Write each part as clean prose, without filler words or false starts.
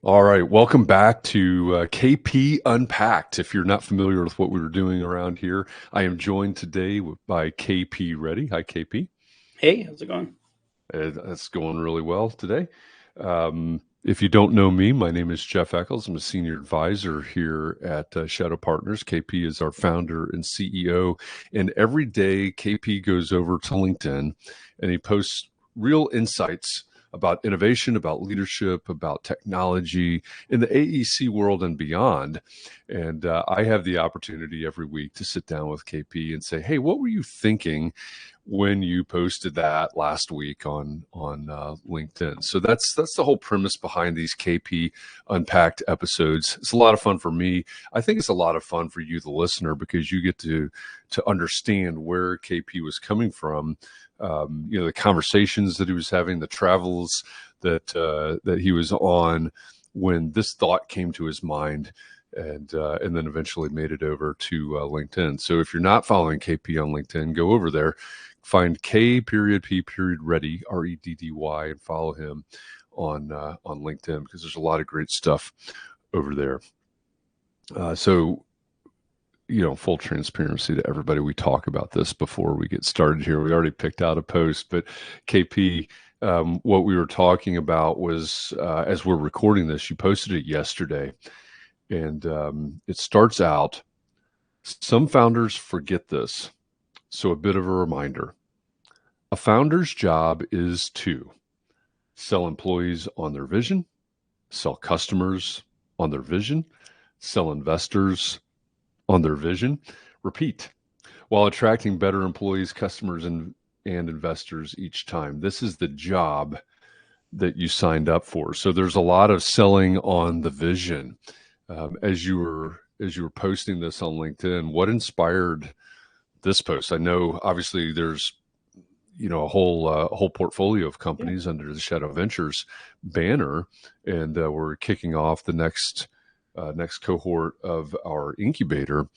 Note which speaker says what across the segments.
Speaker 1: All right, welcome back to KP Unpacked. If you're not familiar with what we were doing around here, I am joined today by KP Reddy. Hi, KP.
Speaker 2: Hey, how's it going?
Speaker 1: That's going really well today. If you don't know me, my name is Jeff Eccles. I'm a senior advisor here at Shadow Partners. KP is our founder and CEO. And every day, KP goes over to LinkedIn and he posts real insights about innovation, about leadership, about technology in the AEC world and beyond. And I have the opportunity every week to sit down with KP and say, hey, what were you thinking when you posted that last week on LinkedIn? So that's the whole premise behind these KP Unpacked episodes. It's a lot of fun for me. I think it's a lot of fun for you, the listener, because you get to understand where KP was coming from. The conversations that he was having, the travels that he was on when this thought came to his mind, and then eventually made it over to LinkedIn. So if you're not following KP on LinkedIn, go over there, find K.P.Reddy, Reddy, and follow him on LinkedIn, because there's a lot of great stuff over there. Full transparency to everybody, we talk about this before we get started here. We already picked out a post, but KP, what we were talking about was, as we're recording this, you posted it yesterday, and it starts out, some founders forget this. So a bit of a reminder. A founder's job is to sell employees on their vision, sell customers on their vision, sell investors on their vision, repeat, while attracting better employees, customers, and investors each time. This is the job that you signed up for. So there's a lot of selling on the vision. As you were posting this on LinkedIn, what inspired this post? I know obviously there's a whole portfolio of companies under the Shadow Ventures banner, and we're kicking off the next cohort of our incubator,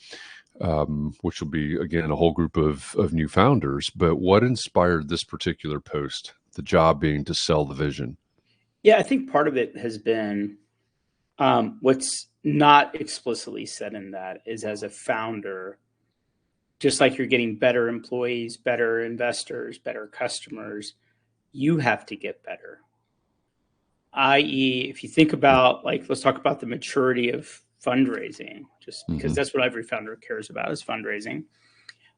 Speaker 1: which will be, again, a whole group of new founders. But what inspired this particular post? The job being to sell the vision.
Speaker 2: Yeah, I think part of it has been what's not explicitly said in that is, as a founder, just like you're getting better employees, better investors, better customers, you have to get better. I.e., if you think about, let's talk about the maturity of fundraising, just because that's what every founder cares about is fundraising.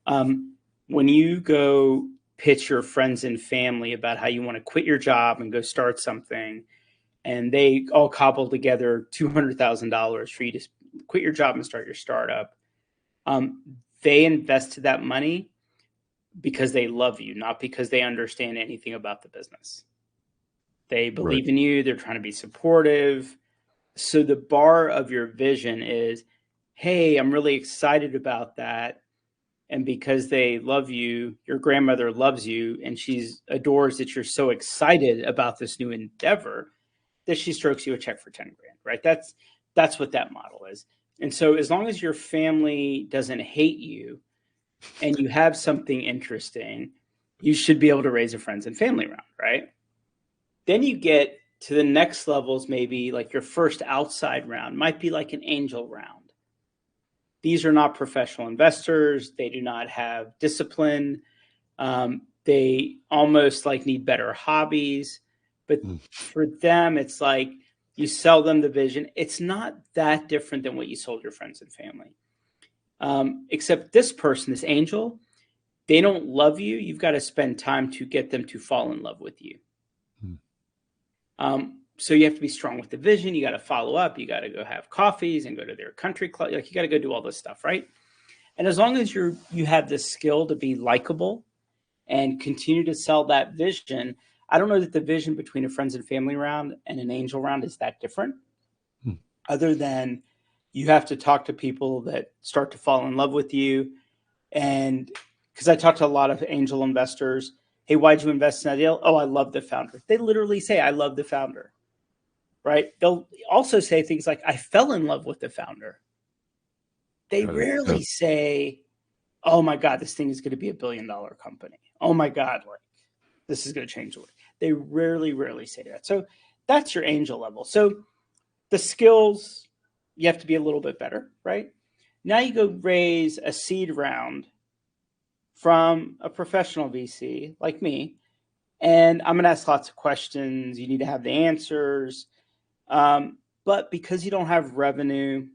Speaker 2: When you go pitch your friends and family about how you want to quit your job and go start something, and they all cobble together $200,000 for you to quit your job and start your startup, they invested that money because they love you, not because they understand anything about the business. They believe in you. They're trying to be supportive. So the bar of your vision is, hey, I'm really excited about that. And because they love you, your grandmother loves you, and she adores that you're so excited about this new endeavor that she strokes you a check for 10 grand, right? That's what that model is. And so as long as your family doesn't hate you and you have something interesting, you should be able to raise a friends and family round, right? Then you get to the next levels, maybe like your first outside round might be like an angel round. These are not professional investors. They do not have discipline. They almost need better hobbies. But for them, it's like you sell them the vision. It's not that different than what you sold your friends and family. Except this person, this angel, they don't love you. You've got to spend time to get them to fall in love with you. So you have to be strong with the vision. You got to follow up. You got to go have coffees and go to their country club. You got to go do all this stuff, right? And as long as you have the skill to be likable and continue to sell that vision, I don't know that the vision between a friends and family round and an angel round is that different. Other than you have to talk to people that start to fall in love with you. And because I talk to a lot of angel investors, hey, why'd you invest in that deal? Oh, I love the founder. They literally say, I love the founder, right? They'll also say things like, I fell in love with the founder. They rarely say, oh my God, this thing is going to be $1 billion company. Oh my God, this is going to change the world. They rarely say that. So that's your angel level. So the skills, you have to be a little bit better, right? Now you go raise a seed round from a professional VC like me, and I'm going to ask lots of questions. You need to have the answers. But because you don't have revenue,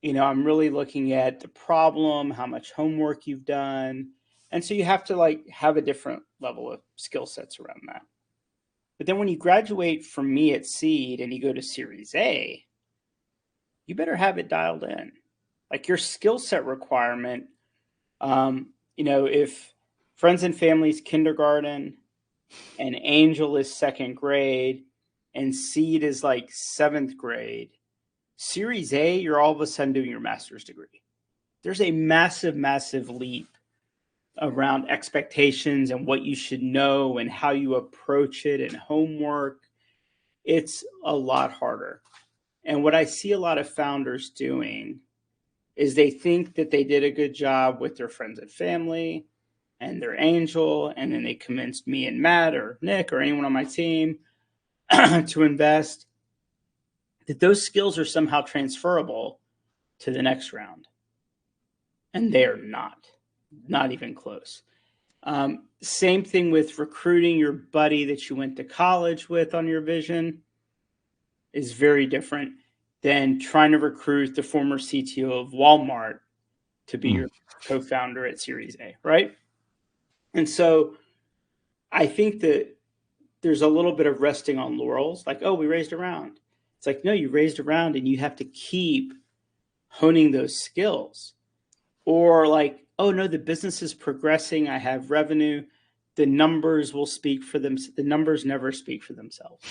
Speaker 2: I'm really looking at the problem, how much homework you've done. And so you have to like have a different level of skill sets around that. But then when you graduate from me at seed and you go to Series A, you better have it dialed in. Like your skill set requirement, if friends and family's kindergarten and angel is second grade and seed is like seventh grade, Series A, you're all of a sudden doing your master's degree. There's a massive, massive leap around expectations and what you should know and how you approach it and homework. It's a lot harder. And what I see a lot of founders doing is they think that they did a good job with their friends and family and their angel, and then they convinced me and Matt or Nick or anyone on my team to invest, that those skills are somehow transferable to the next round. And they are not even close. Same thing with recruiting your buddy that you went to college with on your vision is very different than trying to recruit the former CTO of Walmart to be your co-founder at Series A, right? And so I think that there's a little bit of resting on laurels, like, oh, we raised a round. It's like, no, you raised a round and you have to keep honing those skills. Or like, oh, no, the business is progressing. I have revenue. The numbers will speak for them. The numbers never speak for themselves,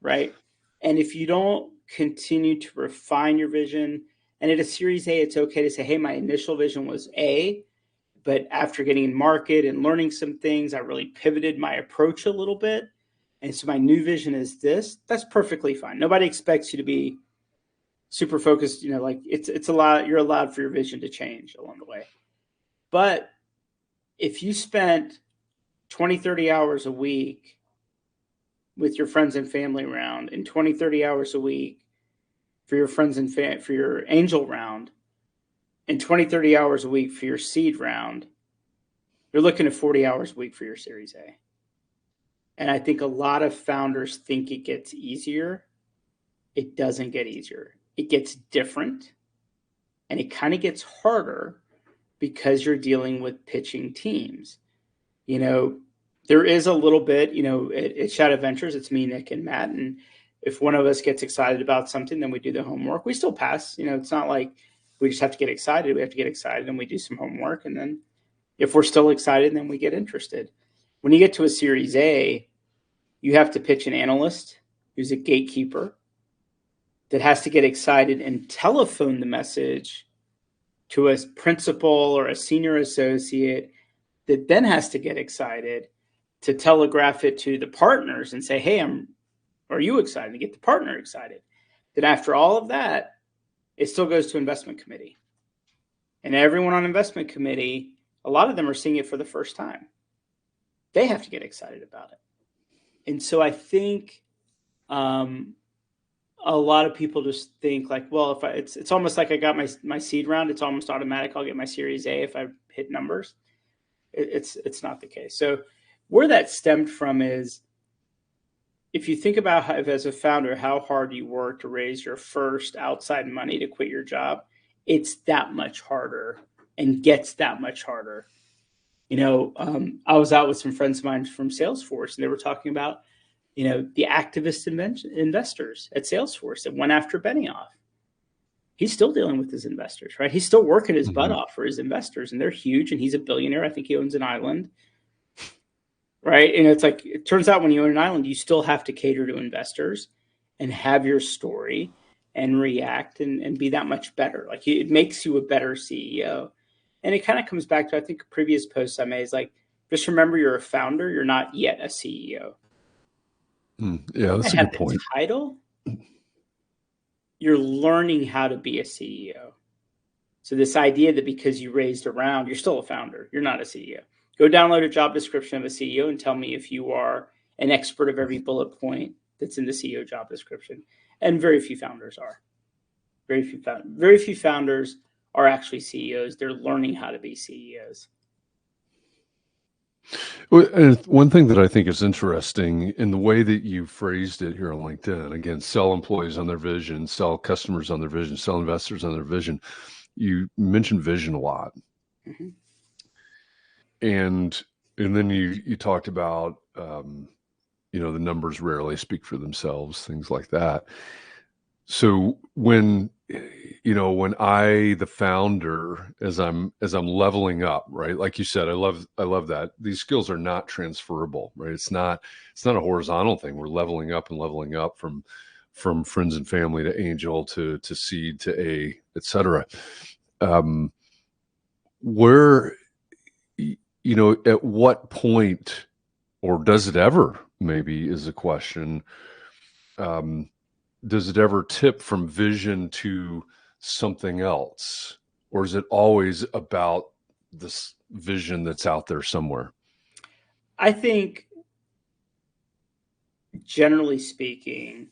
Speaker 2: right? And if you don't continue to refine your vision, and at a Series A, it's okay to say, hey, my initial vision was A, but after getting in market and learning some things, I really pivoted my approach a little bit. And so my new vision is this. That's perfectly fine. Nobody expects you to be super focused, like it's a lot, you're allowed for your vision to change along the way. But if you spent 20, 30 hours a week with your friends and family round and 20, 30 hours a week for your friends and for your angel round and 20, 30 hours a week for your seed round, you're looking at 40 hours a week for your Series A. And I think a lot of founders think it gets easier. It doesn't get easier. It gets different, and it kind of gets harder because you're dealing with pitching teams. There is a little bit, at Shadow Ventures, it's me, Nick, and Matt. And if one of us gets excited about something, then we do the homework. We still pass. It's not like we just have to get excited. We have to get excited and we do some homework. And then if we're still excited, then we get interested. When you get to a Series A, you have to pitch an analyst who's a gatekeeper that has to get excited and telephone the message to a principal or a senior associate that then has to get excited to telegraph it to the partners and say, hey, are you excited? To get the partner excited. Then after all of that, it still goes to investment committee. And everyone on investment committee, a lot of them are seeing it for the first time. They have to get excited about it. And so I think a lot of people just think like, well, it's almost like I got my seed round. It's almost automatic. I'll get my Series A if I hit numbers. It's not the case. So where that stemmed from is, if you think about as a founder, how hard you work to raise your first outside money to quit your job, it's that much harder and gets that much harder. I was out with some friends of mine from Salesforce, and they were talking about, the activist investors at Salesforce that went after Benioff. He's still dealing with his investors, right? He's still working his butt off for his investors, and they're huge, and he's a billionaire. I think he owns an island, right? And it's like, it turns out when you own an island, you still have to cater to investors and have your story and react and be that much better. Like, it makes you a better CEO. And it kind of comes back to, I think, a previous post I made is like, just remember you're a founder. You're not yet a CEO.
Speaker 1: Yeah, that's a good point.
Speaker 2: Title, you're learning how to be a CEO. So this idea that because you raised a round, you're still a founder. You're not a CEO. Go download a job description of a CEO and tell me if you are an expert of every bullet point that's in the CEO job description. And very few founders are. Very few founders are actually CEOs. They're learning how to be CEOs.
Speaker 1: Well, and one thing that I think is interesting in the way that you phrased it here on LinkedIn, again, sell employees on their vision, sell customers on their vision, sell investors on their vision. You mentioned vision a lot.
Speaker 2: Mm-hmm.
Speaker 1: And then you talked about, the numbers rarely speak for themselves, things like that. So when the founder, as I'm leveling up, right? Like you said, I love that. These skills are not transferable, right? It's not a horizontal thing. We're leveling up from friends and family to angel to seed to A, et cetera. Where, at what point, or does it ever, maybe is a question, does it ever tip from vision to something else? Or is it always about this vision that's out there somewhere?
Speaker 2: I think, generally speaking,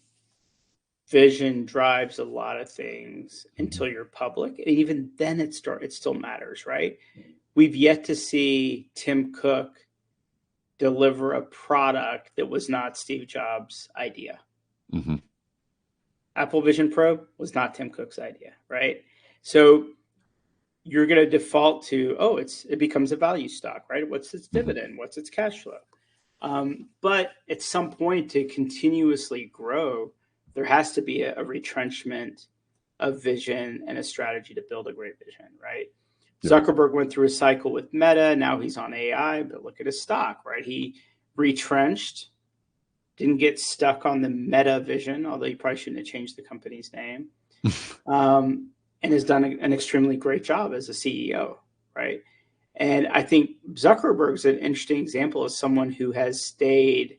Speaker 2: vision drives a lot of things until you're public. And even then it still matters, right? We've yet to see Tim Cook deliver a product that was not Steve Jobs' idea.
Speaker 1: Mm-hmm.
Speaker 2: Apple Vision Pro was not Tim Cook's idea, right? So you're going to default to, it becomes a value stock, right? What's its dividend? What's its cash flow? But at some point, to continuously grow, there has to be a retrenchment of vision and a strategy to build a great vision, right? Yep. Zuckerberg went through a cycle with Meta. Now he's on AI, but look at his stock, right? He retrenched, didn't get stuck on the Meta vision, although he probably shouldn't have changed the company's name, and has done an extremely great job as a CEO, right? And I think Zuckerberg's an interesting example of someone who has stayed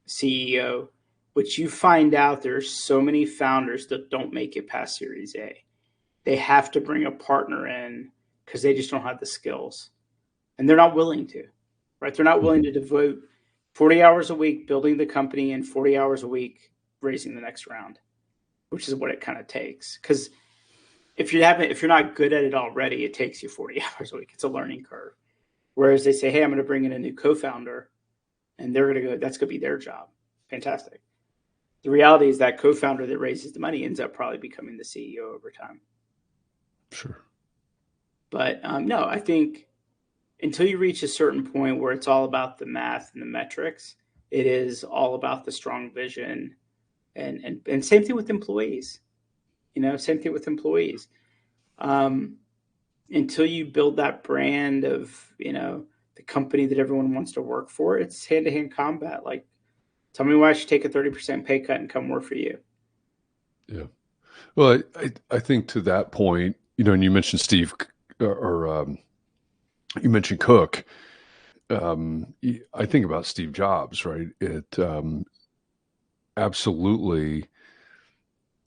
Speaker 2: CEO, which you find out there's so many founders that don't make it past Series A. They have to bring a partner in because they just don't have the skills. And they're not willing to, right? They're not willing to devote 40 hours a week building the company and 40 hours a week raising the next round, which is what it kind of takes. Because if you're not good at it already, it takes you 40 hours a week. It's a learning curve. Whereas they say, hey, I'm going to bring in a new co-founder, and they're going to go, that's going to be their job. Fantastic. The reality is that co-founder that raises the money ends up probably becoming the CEO over time.
Speaker 1: Sure.
Speaker 2: But no, I think until you reach a certain point where it's all about the math and the metrics, it is all about the strong vision. And same thing with employees. Same thing with employees. Until you build that brand of, the company that everyone wants to work for, it's hand-to-hand combat. Like, tell me why I should take a 30% pay cut and come work for you.
Speaker 1: Yeah. Well, I think to that point, and you mentioned Steve, or you mentioned Cook. I think about Steve Jobs, right? It absolutely,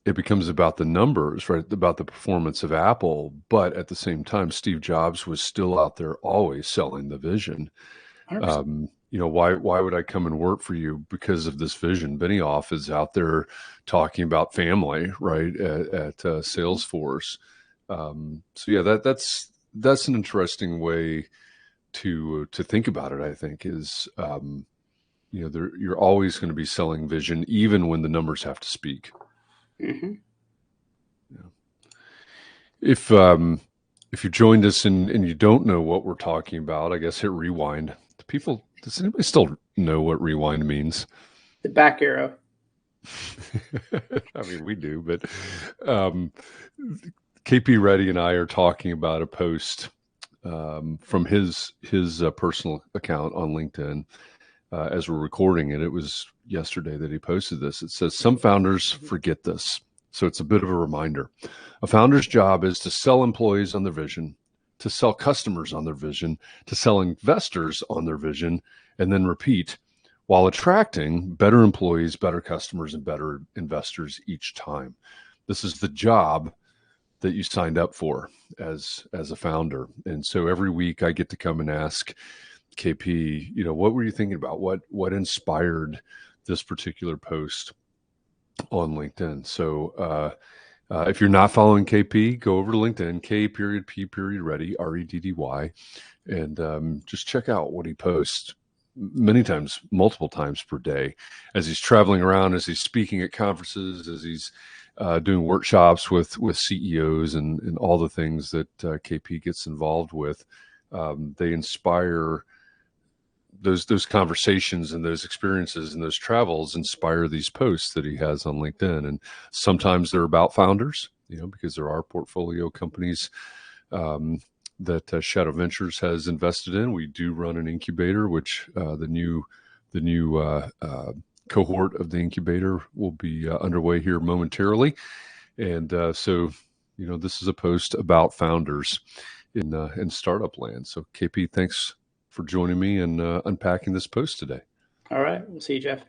Speaker 1: it becomes about the numbers, right? About the performance of Apple. But at the same time, Steve Jobs was still out there always selling the vision. Why would I come and work for you? Because of this vision. Benioff is out there talking about family, right? At Salesforce. So yeah, that's an interesting way to think about it. I think is you're always going to be selling vision, even when the numbers have to speak.
Speaker 2: Mm-hmm.
Speaker 1: Yeah. If you joined us and you don't know what we're talking about, I guess hit rewind. Does anybody still know what rewind means?
Speaker 2: The back arrow.
Speaker 1: I mean, we do, but KP Reddy and I are talking about a post from his personal account on LinkedIn as we're recording it. It was yesterday that he posted this. It says, some founders forget this. So it's a bit of a reminder. A founder's job is to sell employees on their vision, to sell customers on their vision, to sell investors on their vision, and then repeat, while attracting better employees, better customers, and better investors each time. This is the job that you signed up for as a founder. And so every week I get to come and ask KP, what were you thinking about? What inspired this particular post? on LinkedIn. So if you're not following KP, go over to LinkedIn, K.P. Reddy, Reddy, and just check out what he posts many times, multiple times per day, as he's traveling around, as he's speaking at conferences, as he's doing workshops with CEOs and all the things that KP gets involved with. They inspire those conversations and those experiences and those travels inspire these posts that he has on LinkedIn. And sometimes they're about founders, because there are portfolio companies that Shadow Ventures has invested in. We do run an incubator, which the new cohort of the incubator will be underway here momentarily. And so, this is a post about founders in startup land. So, KP, thanks for joining me and unpacking this post today.
Speaker 2: All right. We'll see you, Jeff.